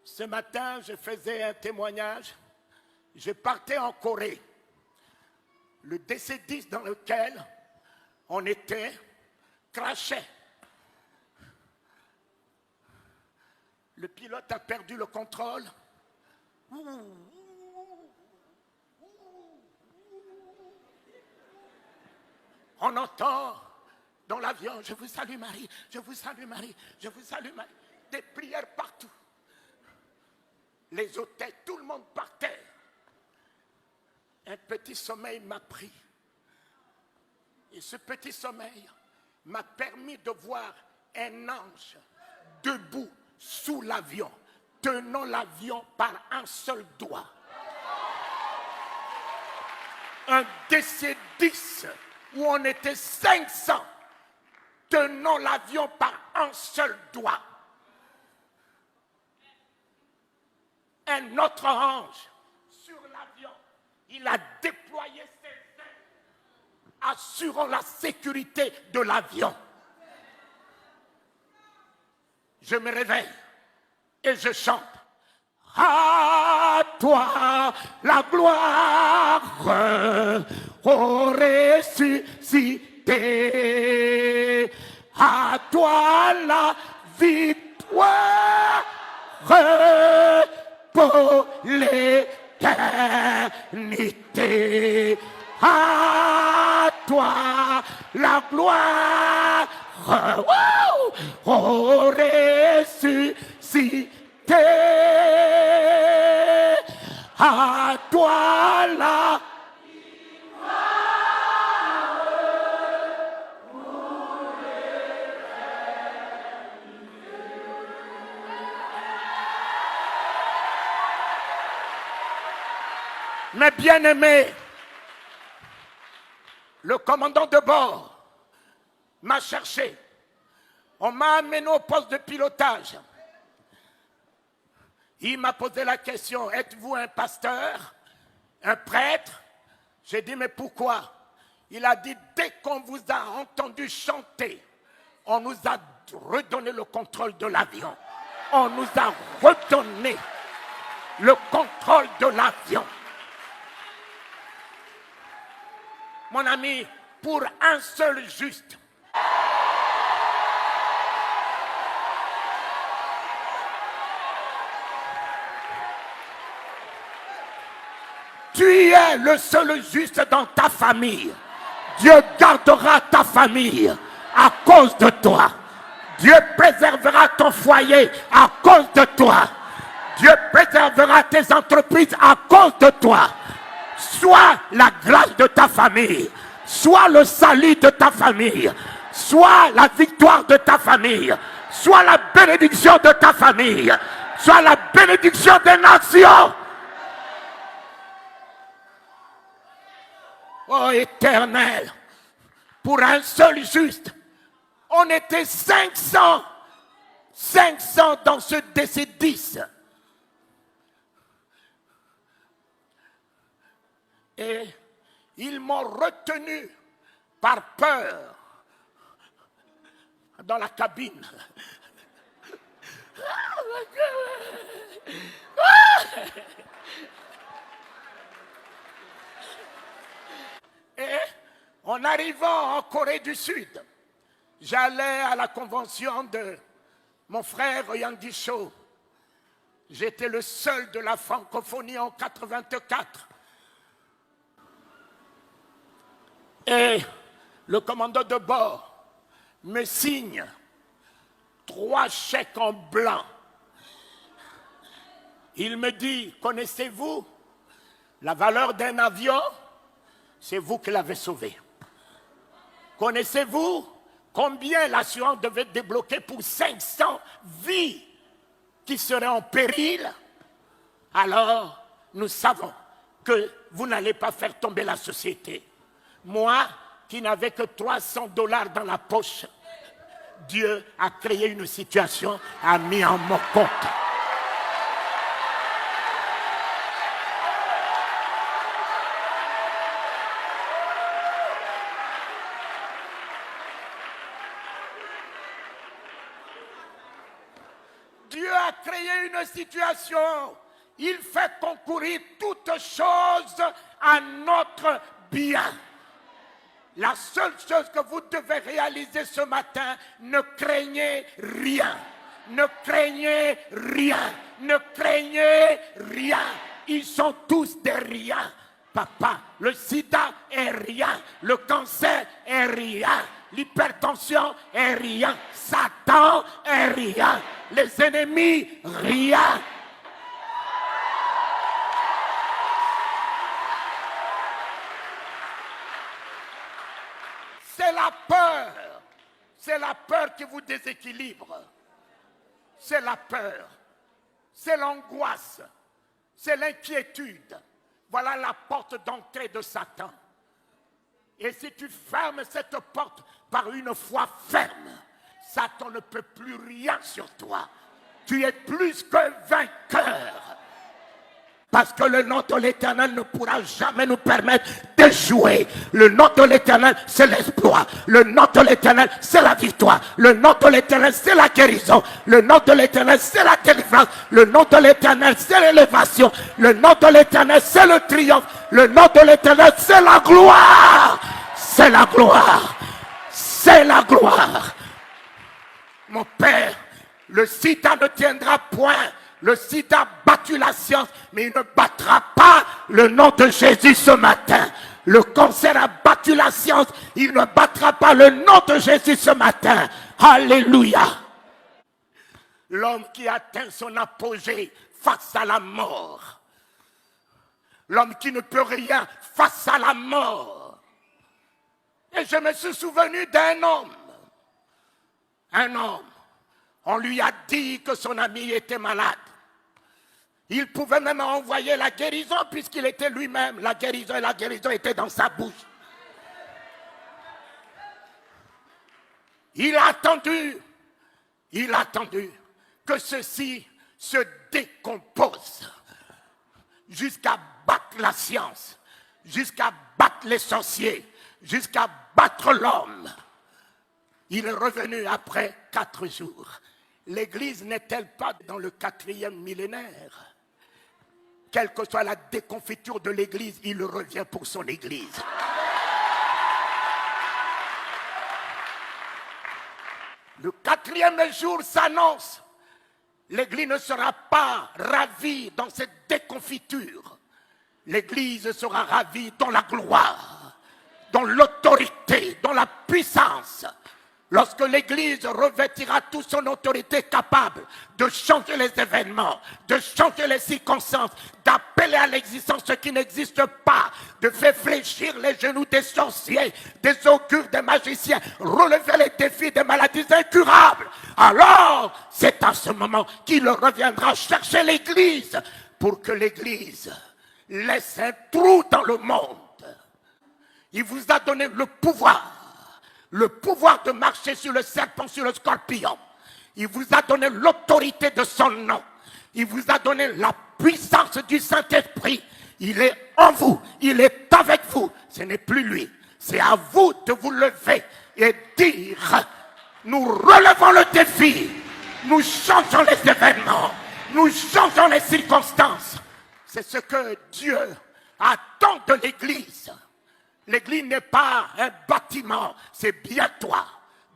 Ce matin, je faisais un témoignage. Je partais en Corée. Le DC-10 dans lequel on était crachait. Le pilote a perdu le contrôle. On entend dans l'avion, je vous salue Marie, je vous salue Marie, je vous salue Marie. Des prières partout. Les hôtels, tout le monde par terre. Un petit sommeil m'a pris. Et ce petit sommeil m'a permis de voir un ange debout sous l'avion, tenant l'avion par un seul doigt. Un DC-10 où on était 500, tenant l'avion par un seul doigt. Un autre ange sur l'avion, il a déployé ses ailes, assurant la sécurité de l'avion. Je me réveille et je chante. À toi la gloire, ô ressuscité. À toi la victoire pour l'éternité. À toi la gloire, ô ressuscité. À toi la Mes bien-aimés, le commandant de bord m'a cherché. On m'a amené au poste de pilotage. Il m'a posé la question, êtes-vous un pasteur, un prêtre? J'ai dit, mais pourquoi? Il a dit, dès qu'on vous a entendu chanter, on nous a redonné le contrôle de l'avion. On nous a redonné le contrôle de l'avion. Mon ami, pour un seul juste, tu es le seul juste dans ta famille. Dieu gardera ta famille à cause de toi. Dieu préservera ton foyer à cause de toi. Dieu préservera tes entreprises à cause de toi. Soit la grâce de ta famille, soit le salut de ta famille, soit la victoire de ta famille, soit la bénédiction de ta famille, soit la bénédiction des nations. Oh Éternel, pour un seul juste, on était 500 dans ce DC-10. Et ils m'ont retenu par peur dans la cabine. Et en arrivant en Corée du Sud, j'allais à la convention de mon frère Yang Cho. J'étais le seul de la francophonie en 84. Et le commandant de bord me signe 3 chèques en blanc. Il me dit, connaissez-vous la valeur d'un avion? C'est vous qui l'avez sauvé. Connaissez-vous combien l'assurance devait débloquer pour 500 vies qui seraient en péril? Alors, nous savons que vous n'allez pas faire tomber la société. Moi, qui n'avais que $300 dans la poche, Dieu a créé une situation, a mis en mon compte. Dieu a créé une situation, il fait concourir toutes choses à notre bien. La seule chose que vous devez réaliser ce matin, ne craignez rien. Ne craignez rien. Ne craignez rien. Ils sont tous des riens. Papa, le sida est rien. Le cancer est rien. L'hypertension est rien. Satan est rien. Les ennemis, rien. C'est la peur. C'est la peur qui vous déséquilibre. C'est la peur. C'est l'angoisse. C'est l'inquiétude. Voilà la porte d'entrée de Satan. Et si tu fermes cette porte par une foi ferme, Satan ne peut plus rien sur toi. Tu es plus que vainqueur. Parce que le nom de l'Éternel ne pourra jamais nous permettre d'échouer. Le nom de l'Éternel, c'est l'exploit. Le nom de l'Éternel, c'est la victoire. Le nom de l'Éternel, c'est la guérison. Le nom de l'Éternel, c'est la délivrance. Le nom de l'Éternel, c'est l'élévation. Le nom de l'Éternel, c'est le triomphe. Le nom de l'Éternel, c'est la gloire. C'est la gloire. C'est la gloire. Mon Père, le sida ne tiendra point. Le sida a battu la science, mais il ne battra pas le nom de Jésus ce matin. Le cancer a battu la science, il ne battra pas le nom de Jésus ce matin. Alléluia. L'homme qui atteint son apogée face à la mort. L'homme qui ne peut rien face à la mort. Et je me suis souvenu d'un homme. Un homme. On lui a dit que son ami était malade. Il pouvait même envoyer la guérison puisqu'il était lui-même la guérison, et la guérison était dans sa bouche. Il a attendu que ceci se décompose jusqu'à battre la science, jusqu'à battre les sorciers, jusqu'à battre l'homme. Il est revenu après 4 jours. L'Église n'est-elle pas dans le 4e millénaire? Quelle que soit la déconfiture de l'Église, il revient pour son Église. Le 4e jour s'annonce. L'Église ne sera pas ravie dans cette déconfiture. L'Église sera ravie dans la gloire, dans l'autorité, dans la puissance. Lorsque l'Église revêtira toute son autorité capable de changer les événements, de changer les circonstances, d'appeler à l'existence ce qui n'existe pas, de faire fléchir les genoux des sorciers, des augures, des magiciens, relever les défis des maladies incurables, alors c'est à ce moment qu'il reviendra chercher l'Église pour que l'Église laisse un trou dans le monde. Il vous a donné le pouvoir de marcher sur le serpent, sur le scorpion. Il vous a donné l'autorité de son nom. Il vous a donné la puissance du Saint-Esprit. Il est en vous, il est avec vous. Ce n'est plus lui. C'est à vous de vous lever et dire, nous relevons le défi. Nous changeons les événements. Nous changeons les circonstances. C'est ce que Dieu attend de l'Église. L'Église n'est pas un bâtiment, c'est bien toi.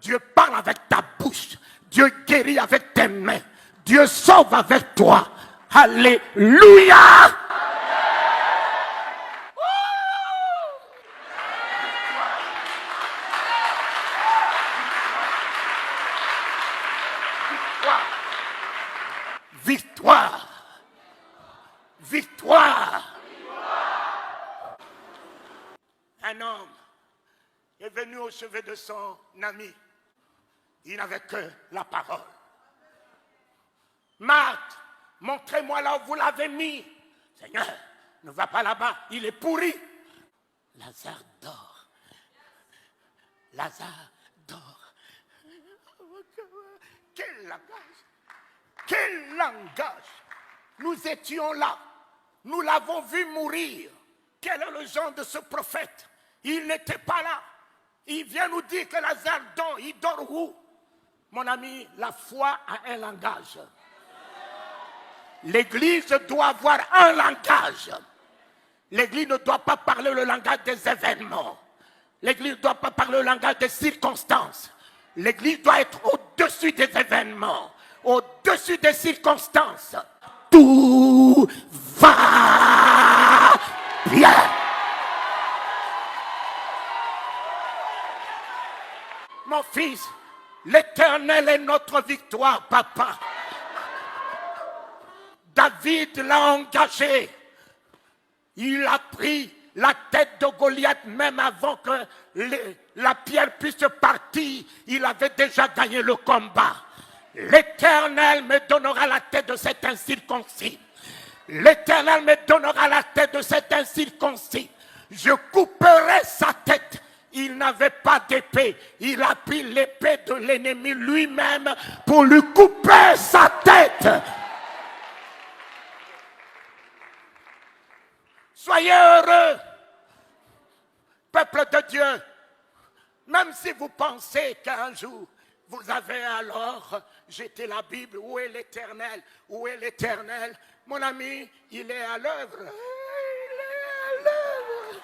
Dieu parle avec ta bouche. Dieu guérit avec tes mains. Dieu sauve avec toi. Alléluia! Victoire! Victoire! Un homme est venu au chevet de son ami. Il n'avait que la parole. Marthe, montrez-moi là où vous l'avez mis. Seigneur, ne va pas là-bas, il est pourri. Lazare dort. Lazare dort. Quel langage! Quel langage! Nous étions là. Nous l'avons vu mourir. Quel est le genre de ce prophète? Il n'était pas là. Il vient nous dire que Lazare dort. Il dort où? Mon ami, la foi a un langage. L'Église doit avoir un langage. L'Église ne doit pas parler le langage des événements. L'Église ne doit pas parler le langage des circonstances. L'Église doit être au-dessus des événements, au-dessus des circonstances. Tout va bien. Mon fils, l'Éternel est notre victoire, papa. David l'a engagé. Il a pris la tête de Goliath même avant que la pierre puisse partir. Il avait déjà gagné le combat. L'Éternel me donnera la tête de cet incirconcis. L'Éternel me donnera la tête de cet incirconcis. Je couperai sa tête. Il n'avait pas d'épée. Il a pris l'épée de l'ennemi lui-même pour lui couper sa tête. Soyez heureux, peuple de Dieu. Même si vous pensez qu'un jour, vous avez alors jeté la Bible, où est l'Éternel? Où est l'Éternel? Mon ami, il est à l'œuvre. Il est à l'œuvre.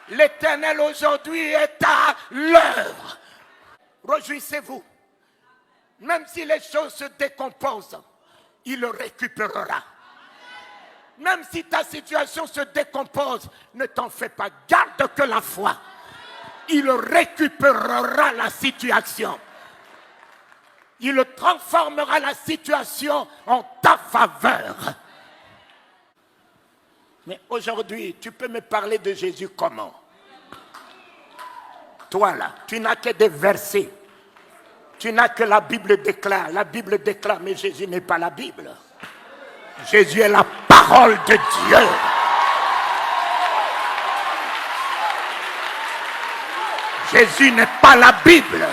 L'Éternel aujourd'hui est à l'œuvre. Réjouissez-vous. Même si les choses se décomposent, il le récupérera. Même si ta situation se décompose, ne t'en fais pas, garde que la foi. Il récupérera la situation. Il transformera la situation en ta faveur. Mais aujourd'hui, tu peux me parler de Jésus comment? Toi là, tu n'as que des versets. Tu n'as que la Bible déclare. La Bible déclare, mais Jésus n'est pas la Bible. Jésus est la parole de Dieu. Jésus n'est pas la Bible.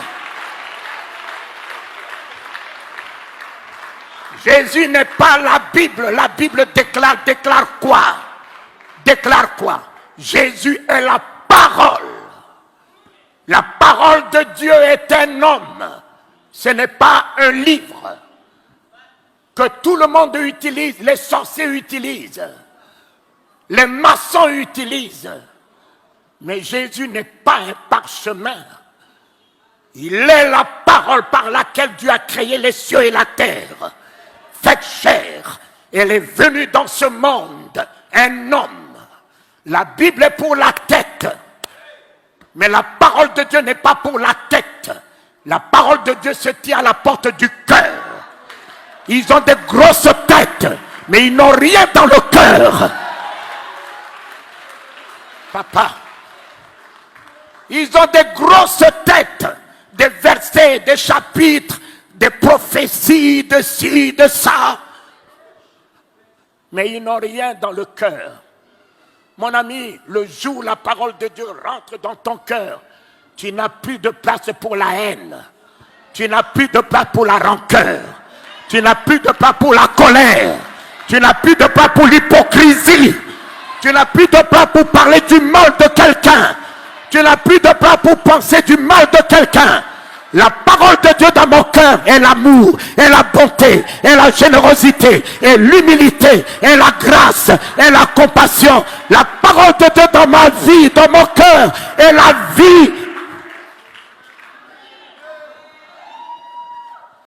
Jésus n'est pas la Bible. La Bible déclare quoi? Déclare quoi? Jésus est la parole. La parole de Dieu est un homme. Ce n'est pas un livre que tout le monde utilise, les sorciers utilisent, les maçons utilisent. Mais Jésus n'est pas un parchemin. Il est la parole par laquelle Dieu a créé les cieux et la terre. Faite chair, elle est venue dans ce monde, un homme. La Bible est pour la tête, mais la parole de Dieu n'est pas pour la tête. La parole de Dieu se tient à la porte du cœur. Ils ont des grosses têtes, mais ils n'ont rien dans le cœur. Papa, ils ont des grosses têtes, des versets, des chapitres, des prophéties, de ci, de ça. Mais ils n'ont rien dans le cœur. Mon ami, le jour où la parole de Dieu rentre dans ton cœur, tu n'as plus de place pour la haine. Tu n'as plus de place pour la rancœur. Tu n'as plus de place pour la colère. Tu n'as plus de place pour l'hypocrisie. Tu n'as plus de place pour parler du mal de quelqu'un. Tu n'as plus de place pour penser du mal de quelqu'un. La parole de Dieu dans mon cœur est l'amour, est la bonté, est la générosité, est l'humilité, est la grâce, est la compassion. La parole de Dieu dans ma vie, dans mon cœur, est la vie,